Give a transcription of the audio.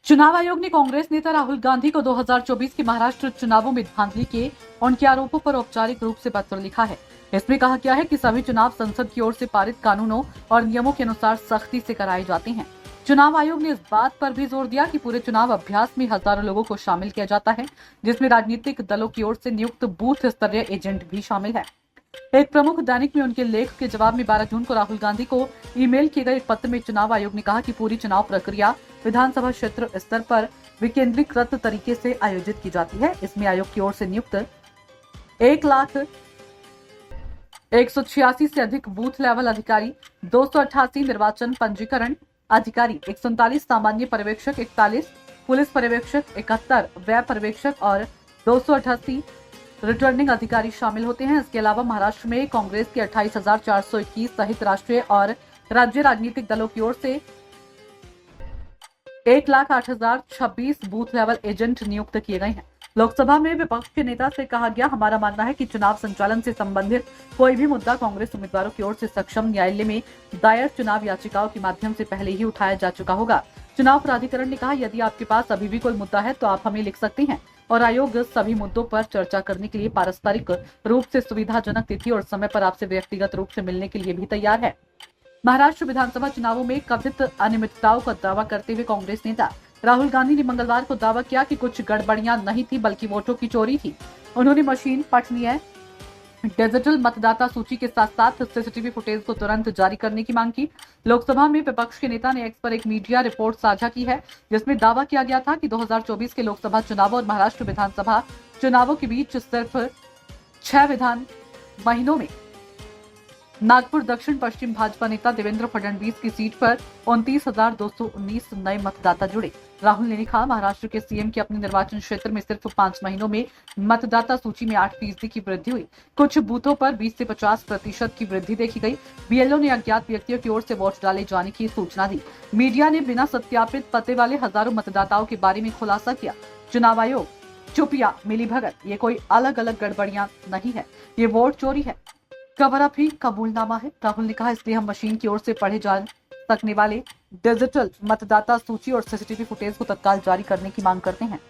चुनाव आयोग ने कांग्रेस नेता राहुल गांधी को 2024 के महाराष्ट्र चुनावों में धांधली के उनके आरोपों पर औपचारिक रूप से पत्र लिखा है। इसमें कहा गया है कि सभी चुनाव संसद की ओर से पारित कानूनों और नियमों के अनुसार सख्ती से कराए जाते हैं। चुनाव आयोग ने इस बात पर भी जोर दिया कि पूरे चुनाव अभ्यास में हजारों लोगों को शामिल किया जाता है, जिसमें राजनीतिक दलों की ओर से नियुक्त बूथ स्तरीय एजेंट भी शामिल है। एक प्रमुख दैनिक में उनके लेख के जवाब में 12 जून को राहुल गांधी को ईमेल किए गए एक पत्र में चुनाव आयोग ने कहा कि पूरी चुनाव प्रक्रिया विधानसभा क्षेत्र स्तर पर विकेंद्रीकृत तरीके से आयोजित की जाती है। इसमें आयोग की ओर से नियुक्त 1,186 से अधिक बूथ लेवल अधिकारी, 288 निर्वाचन पंजीकरण अधिकारी, 139 सामान्य पर्यवेक्षक, 41 पुलिस पर्यवेक्षक, 71 व्यय पर्यवेक्षक और 288 रिटर्निंग अधिकारी शामिल होते हैं। इसके अलावा महाराष्ट्र में कांग्रेस के 28,421 सहित राष्ट्रीय और राज्य राजनीतिक दलों की ओर से 1,08,026 बूथ लेवल एजेंट नियुक्त किए गए हैं। लोकसभा में विपक्ष के नेता से कहा गया, हमारा मानना है कि चुनाव संचालन से संबंधित कोई भी मुद्दा कांग्रेस उम्मीदवारों की ओर से सक्षम न्यायालय में दायर चुनाव याचिकाओं के माध्यम से पहले ही उठाया जा चुका होगा। चुनाव प्राधिकरण ने कहा, यदि आपके पास अभी भी कोई मुद्दा है तो आप हमें लिख सकते हैं और आयोग सभी मुद्दों पर चर्चा करने के लिए पारस्परिक रूप से सुविधाजनक तिथि और समय पर आपसे व्यक्तिगत रूप से मिलने के लिए भी तैयार है। महाराष्ट्र विधानसभा चुनावों में कथित अनियमितताओं का दावा करते हुए कांग्रेस नेता राहुल गांधी ने मंगलवार को दावा किया कि कुछ गड़बड़ियां नहीं थी बल्कि वोटों की चोरी थी। उन्होंने मशीन पठनीय डिजिटल मतदाता सूची के साथ साथ सीसीटीवी फुटेज को तुरंत जारी करने की मांग की। लोकसभा में विपक्ष के नेता ने एक्स पर एक मीडिया रिपोर्ट साझा की है, जिसमें दावा किया गया था कि 2024 के लोकसभा चुनावों और महाराष्ट्र विधानसभा चुनावों के बीच सिर्फ 6 विधान महीनों में नागपुर दक्षिण पश्चिम भाजपा नेता देवेंद्र फडणवीस की सीट पर 29,219 नए मतदाता जुड़े। राहुल ने लिखा, महाराष्ट्र के सीएम की अपने निर्वाचन क्षेत्र में सिर्फ 5 महीनों में मतदाता सूची में 8% की वृद्धि हुई। कुछ बूथों पर 20 से 50% की वृद्धि देखी गई। बीएलओ ने अज्ञात व्यक्तियों की ओर से वोट डाले जाने की सूचना दी। मीडिया ने बिना सत्यापित पते वाले हजारों मतदाताओं के बारे में खुलासा किया। चुनाव आयोग चुपिया मिलीभगत, ये कोई अलग अलग गड़बड़ियां नहीं है, ये वोट चोरी है, कवर अप ही कबूलनामा है। राहुल ने कहा, इसलिए हम मशीन की ओर से पढ़े जा सकने वाले डिजिटल मतदाता सूची और सीसीटीवी फुटेज को तत्काल जारी करने की मांग करते हैं।